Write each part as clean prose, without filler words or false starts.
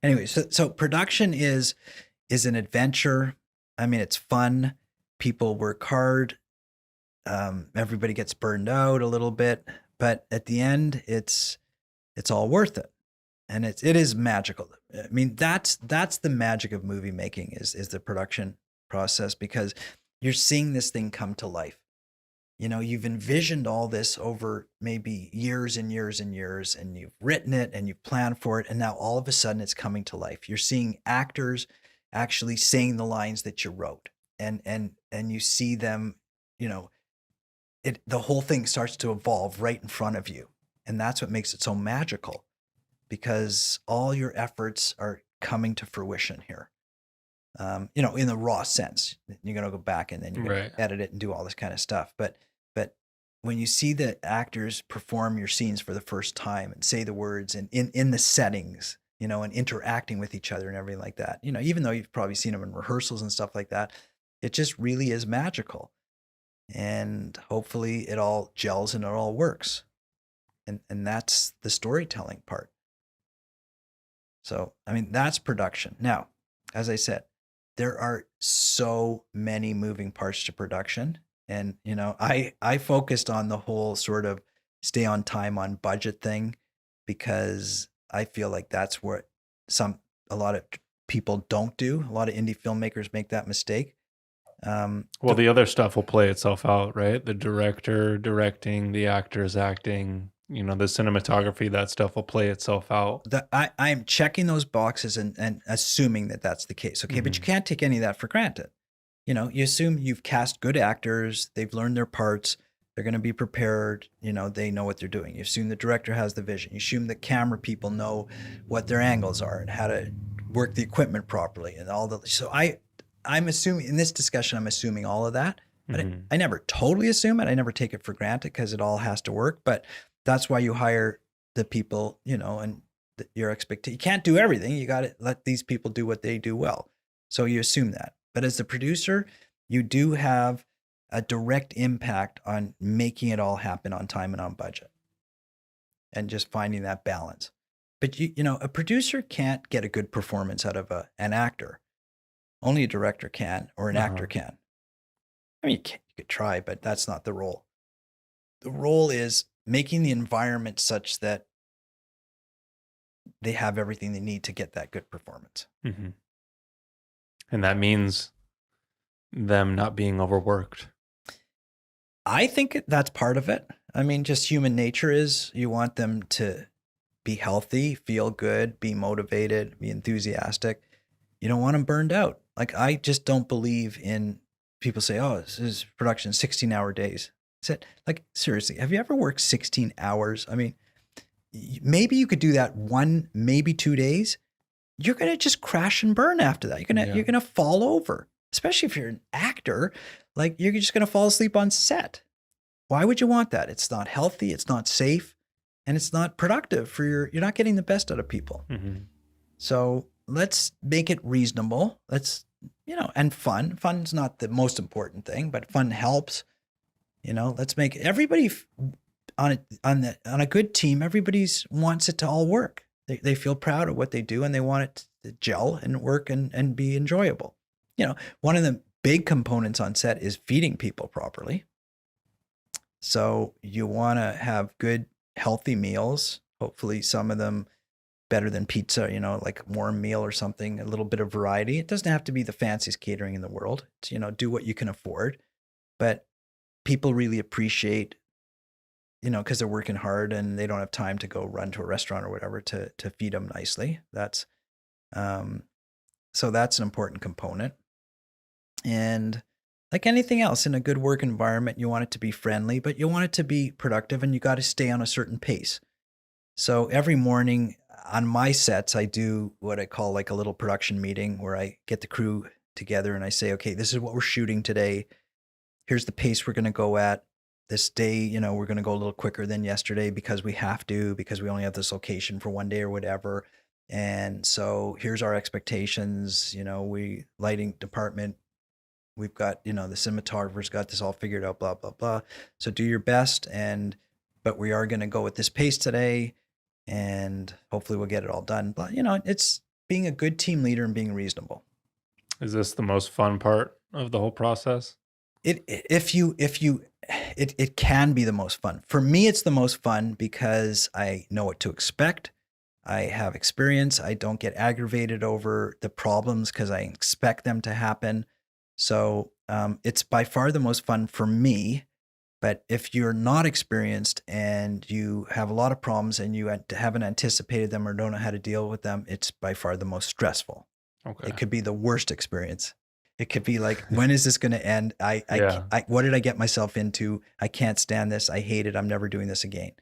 Anyway, so production is an adventure. I mean, it's fun. People work hard. Everybody gets burned out a little bit, but at the end, it's all worth it, and it is magical. I mean, that's the magic of movie making is the production process, because you're seeing this thing come to life. You know, you've envisioned all this over maybe years and years and years, and you've written it and you've planned for it, and now all of a sudden it's coming to life. You're seeing actors actually saying the lines that you wrote, and you see them, you know, the whole thing starts to evolve right in front of you. And that's what makes it so magical, because all your efforts are coming to fruition here. You know, in the raw sense. You're going to go back and then you're going Right. to edit it and do all this kind of stuff. But when you see the actors perform your scenes for the first time and say the words and in the settings, you know, and interacting with each other and everything like that, you know, even though you've probably seen them in rehearsals and stuff like that, it just really is magical. And hopefully it all gels and it all works. And that's the storytelling part. So, I mean, that's production. Now, as I said, there are so many moving parts to production. And, you know, I focused on the whole sort of stay on time, on budget thing, because I feel like that's what a lot of people don't do. A lot of indie filmmakers make that mistake. Well, the other stuff will play itself out, right? The director directing, the actors acting, the cinematography, that stuff will play itself out. I'm checking those boxes and assuming that that's the case. Okay. But you can't take any of that for granted. You know, you assume you've cast good actors, they've learned their parts, they're going to be prepared, you know, they know what they're doing. You assume the director has the vision. You assume the camera people know what their angles are and how to work the equipment properly and all the. So I'm assuming in this discussion, I'm assuming all of that, but I never totally assume it. I never take it for granted because it all has to work. But that's why you hire the people, you know, and your expectation. You can't do everything. You got to let these people do what they do well. So you assume that. But as the producer, you do have a direct impact on making it all happen on time and on budget, and just finding that balance. But you know, a producer can't get a good performance out of an actor. Only a director can, or an actor can. I mean, you could try, but that's not the role. The role is making the environment such that they have everything they need to get that good performance. And that means them not being overworked. I think that's part of it. I mean, just human nature is you want them to be healthy, feel good, be motivated, be enthusiastic. You don't want them burned out. Like, I just don't believe in people say, oh, this is production 16-hour days. I said, like, seriously, have you ever worked 16 hours? I mean, maybe you could do that 1, maybe 2 days. You're going to just crash and burn after that. You're going to fall over, especially if you're an actor. Like, you're just going to fall asleep on set. Why would you want that? It's not healthy. It's not safe, and it's not productive for you're not getting the best out of people. So let's make it reasonable. Let's, you know, and fun. Fun's not the most important thing, but fun helps. You know, let's make everybody on a good team. Everybody's wants it to all work. They feel proud of what they do and they want it to gel and work and be enjoyable. You know, one of the big components on set is feeding people properly. So you want to have good, healthy meals. Hopefully some of them better than pizza, you know, like a warm meal or something, a little bit of variety. It doesn't have to be the fanciest catering in the world. It's, you know, do what you can afford. But people really appreciate, you know, because they're working hard and they don't have time to go run to a restaurant or whatever to feed them nicely. That's so that's an important component. And like anything else in a good work environment, you want it to be friendly, but you want it to be productive, and you got to stay on a certain pace. So every morning on my sets, I do what I call like a little production meeting where I get the crew together and I say, okay, this is what we're shooting today. Here's the pace we're going to go at. This day, you know, we're going to go a little quicker than yesterday because we have to, because we only have this location for one day or whatever. And so here's our expectations. You know, lighting department, we've got, you know, the cinematographer's got this all figured out, blah, blah, blah. So do your best. But we are going to go at this pace today, and hopefully we'll get it all done. But, you know, it's being a good team leader and being reasonable. Is this the most fun part of the whole process? It can be the most fun. For me, it's the most fun because I know what to expect. I have experience. I don't get aggravated over the problems because I expect them to happen. So it's by far the most fun for me. But if you're not experienced and you have a lot of problems and you haven't anticipated them or don't know how to deal with them, it's by far the most stressful. Okay. It could be the worst experience. It could be like, when is this going to end? Yeah. What did I get myself into? I can't stand this. I hate it. I'm never doing this again.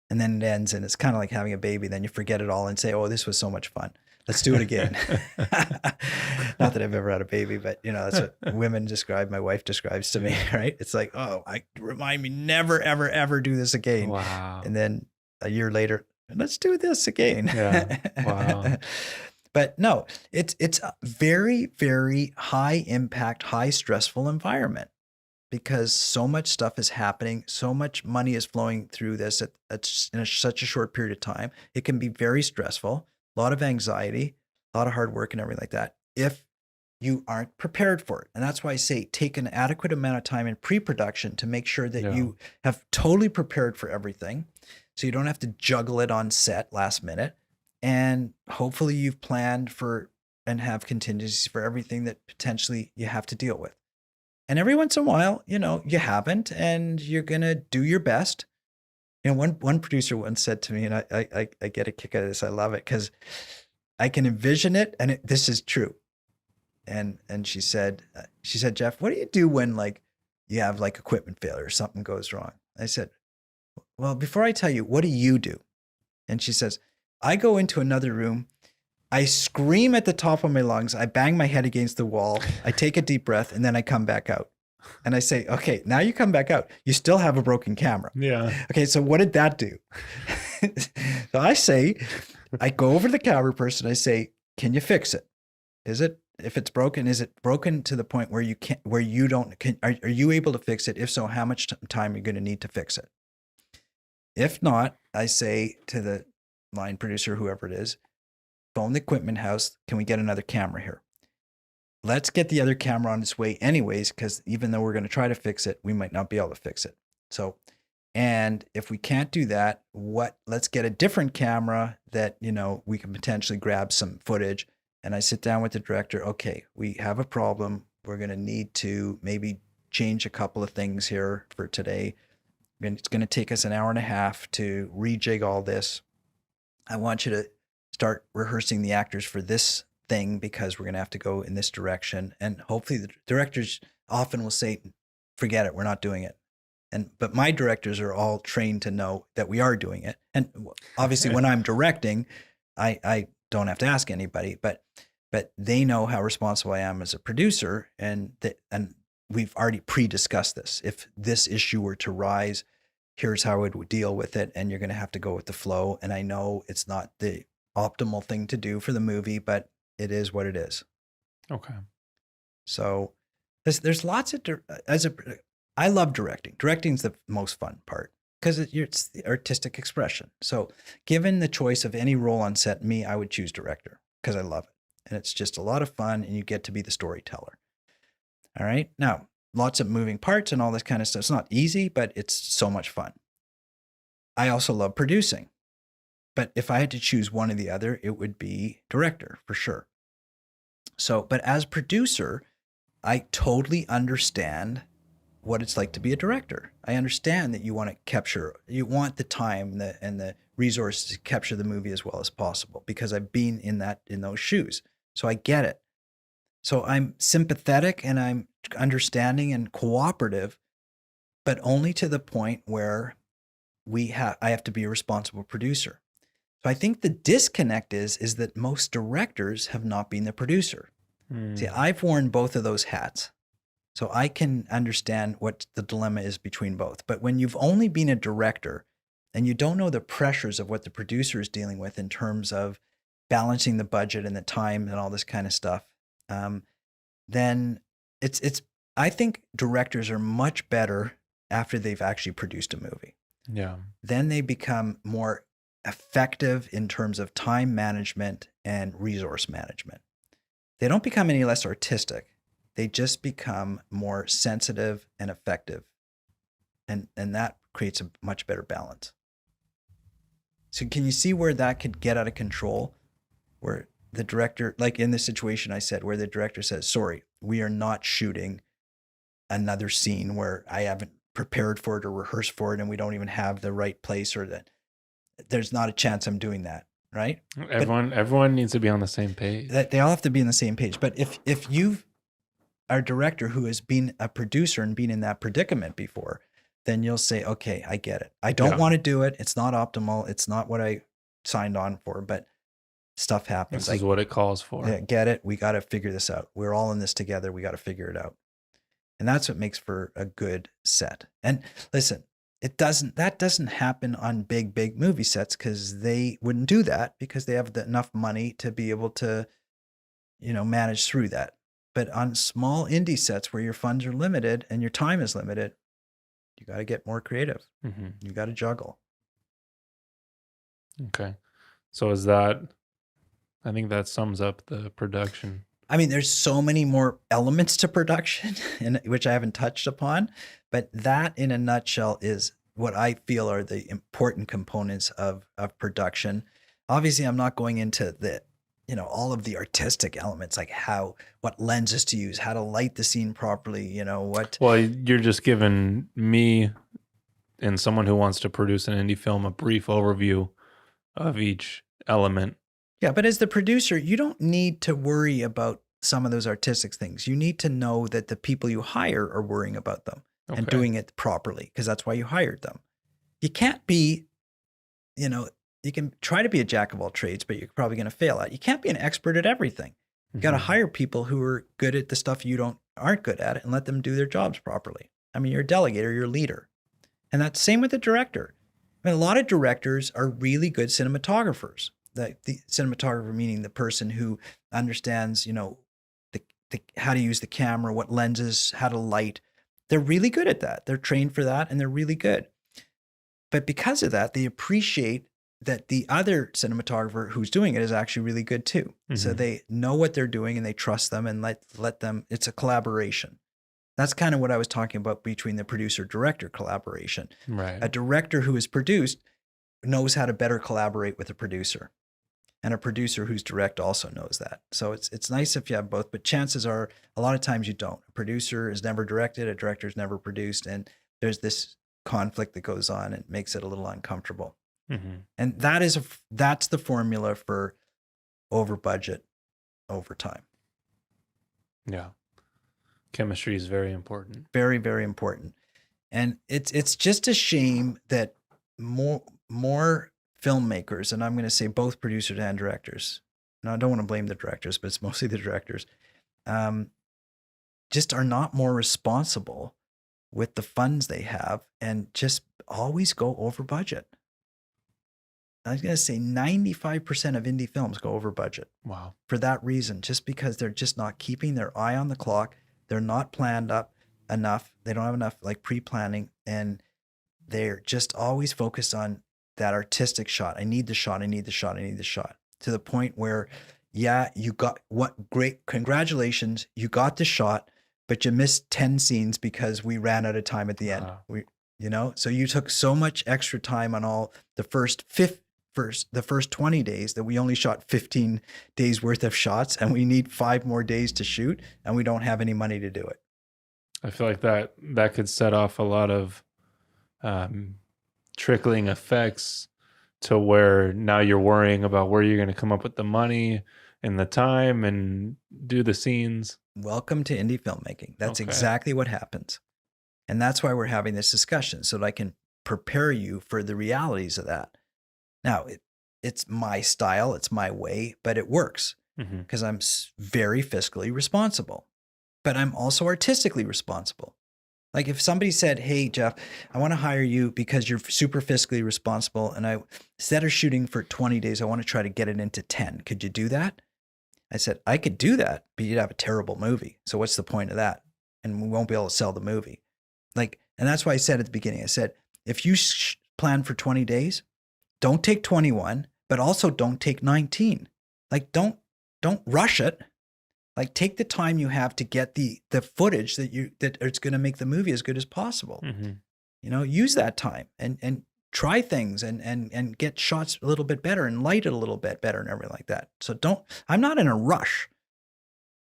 And then it ends, and it's kind of like having a baby. Then you forget it all and say, oh, this was so much fun. Let's do it again. Not that I've ever had a baby, but that's what women describe. My wife describes to me, right? It's like, oh, remind me never, ever, ever do this again. Wow. And then a year later, let's do this again. Yeah. Wow. But no, it's a very, very high impact, high stressful environment because so much stuff is happening. So much money is flowing through this in such a short period of time. It can be very stressful, a lot of anxiety, a lot of hard work and everything like that if you aren't prepared for it. And that's why I say take an adequate amount of time in pre-production to make sure that you have totally prepared for everything. So you don't have to juggle it on set last minute. And hopefully you've planned for and have contingencies for everything that potentially you have to deal with. And every once in a while, you haven't, and you're going to do your best. One producer once said to me, and I get a kick out of this. I love it because I can envision it, and this is true. And she said, Jeff, what do you do when you have equipment failure or something goes wrong? I said, well, before I tell you, what do you do? And she says, I go into another room, I scream at the top of my lungs, I bang my head against the wall, I take a deep breath, and then I come back out. And I say, okay, now you come back out. You still have a broken camera. Yeah. Okay, so what did that do? So I go over to the camera person, I say, can you fix it? If it's broken, is it broken to the point where are you able to fix it? If so, how much time are you going to need to fix it? If not, I say to the line producer, whoever it is, phone the equipment house. Can we get another camera here? Let's get the other camera on its way anyways, because even though we're going to try to fix it, we might not be able to fix it. So, and if we can't do that, let's get a different camera that, we can potentially grab some footage. And I sit down with the director. Okay, we have a problem. We're going to need to maybe change a couple of things here for today. And it's going to take us an hour and a half to rejig all this. I want you to start rehearsing the actors for this thing because we're going to have to go in this direction. And hopefully the directors often will say, forget it, we're not doing it. But my directors are all trained to know that we are doing it. And obviously when I'm directing, I don't have to ask anybody, but they know how responsible I am as a producer, and we've already pre-discussed this. If this issue were to rise, here's how I would deal with it, and you're going to have to go with the flow. And I know it's not the optimal thing to do for the movie, but it is what it is. Okay. So there's lots of I love directing. Directing's the most fun part because it's the artistic expression. So given the choice of any role on set, I would choose director because I love it. And it's just a lot of fun, and you get to be the storyteller. All right. Now, lots of moving parts and all this kind of stuff. It's not easy, but it's so much fun. I also love producing. But if I had to choose one or the other, it would be director for sure. So, but as producer, I totally understand what it's like to be a director. I understand that you want the time and the resources to capture the movie as well as possible because I've been in those shoes. So I get it. So I'm sympathetic and I'm understanding and cooperative, but only to the point where I have to be a responsible producer. So I think the disconnect is that most directors have not been the producer. See, I've worn both of those hats. So I can understand what the dilemma is between both. But when you've only been a director and you don't know the pressures of what the producer is dealing with in terms of balancing the budget and the time and all this kind of stuff, then I think directors are much better after they've actually produced a movie. Yeah. Then they become more effective in terms of time management and resource management. They don't become any less artistic. They just become more sensitive and effective. And that creates a much better balance. So can you see where that could get out of control? Where the director, like in the situation I said, where the director says, sorry, we are not shooting another scene where I haven't prepared for it or rehearsed for it and we don't even have the right place, or that there's not a chance I'm doing that, right? Everyone needs to be on the same page. They all have to be on the same page. But if you are a director who has been a producer and been in that predicament before, then you'll say, okay, I get it. I don't want to do it. It's not optimal. It's not what I signed on for, but stuff happens. This is what it calls for. Yeah, get it. We got to figure this out. We're all in this together. We got to figure it out. And that's what makes for a good set. And listen, that doesn't happen on big movie sets, because they wouldn't do that because they have enough money to be able to, manage through that. But on small indie sets where your funds are limited and your time is limited, you got to get more creative. Mm-hmm. You got to juggle. Okay. So I think that sums up the production. I mean, there's so many more elements to production, which I haven't touched upon, but that in a nutshell is what I feel are the important components of production. Obviously, I'm not going into all of the artistic elements, like what lenses to use, how to light the scene properly, what. Well, you're just giving me and someone who wants to produce an indie film a brief overview of each element. Yeah, but as the producer, you don't need to worry about some of those artistic things. You need to know that the people you hire are worrying about them and doing it properly, because that's why you hired them. You can't be, you can try to be a jack of all trades, but you're probably going to fail at. You can't be an expert at everything. You got to hire people who are good at the stuff you aren't good at and let them do their jobs properly. I mean, you're a delegator, you're a leader. And that's the same with the director. I mean, a lot of directors are really good cinematographers. The cinematographer meaning the person who understands, how to use the camera, what lenses, how to light. They're really good at that. They're trained for that and they're really good. But because of that, they appreciate that the other cinematographer who's doing it is actually really good too. Mm-hmm. So they know what they're doing and they trust them and let them, it's a collaboration. That's kind of what I was talking about between the producer-director collaboration. Right. A director who is produced knows how to better collaborate with a producer. And a producer who's direct also knows that. So it's nice if you have both, but chances are a lot of times you don't. A producer is never directed, a director is never produced, and there's this conflict that goes on and makes it a little uncomfortable. Mm-hmm. And that's the formula for over budget, over time. Yeah. Chemistry is very important. Very, very important. And it's just a shame that more filmmakers, and I'm going to say both producers and directors. Now, I don't want to blame the directors, but it's mostly the directors, just are not more responsible with the funds they have and just always go over budget. I was going to say 95% of indie films go over budget. Wow. For that reason, just because they're just not keeping their eye on the clock. They're not planned up enough. They don't have enough pre-planning, and they're just always focused on that artistic shot. I need the shot. I need the shot. I need the shot, to the point where, yeah, you got great. Congratulations. You got the shot, but you missed 10 scenes because we ran out of time at the end. So you took so much extra time on all the first 20 days that we only shot 15 days worth of shots, and we need 5 more days to shoot, and we don't have any money to do it. I feel like that could set off a lot of trickling effects to where now you're worrying about where you're going to come up with the money and the time and do the scenes. Welcome to indie filmmaking. That's exactly what happens. And that's why we're having this discussion, so that I can prepare you for the realities of that. Now, it's my style, it's my way, but it works because I'm very fiscally responsible, but I'm also artistically responsible. Like if somebody said, hey, Jeff, I want to hire you because you're super fiscally responsible, and instead of shooting for 20 days, I want to try to get it into 10. Could you do that? I said, I could do that, but you'd have a terrible movie. So what's the point of that? And we won't be able to sell the movie. And that's why I said at the beginning, I said, if you plan for 20 days, don't take 21, but also don't take 19. Like don't rush it. Like take the time you have to get the footage that it's going to make the movie as good as possible. Mm-hmm. You know, use that time and try things and get shots a little bit better and light it a little bit better and everything like that. So I'm not in a rush,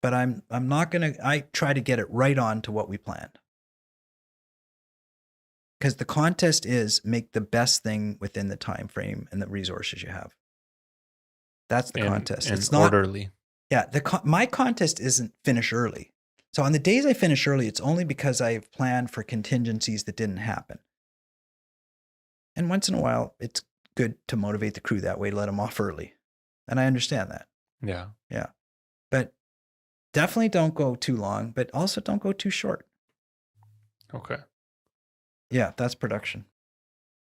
but I'm not going to, I try to get it right on to what we planned. Because the contest is make the best thing within the time frame and the resources you have. That's the contest. It's not orderly. Yeah, my contest isn't finish early. So on the days I finish early, it's only because I've planned for contingencies that didn't happen. And once in a while, it's good to motivate the crew that way, let them off early. And I understand that. Yeah. Yeah. But definitely don't go too long, but also don't go too short. Okay. Yeah, that's production.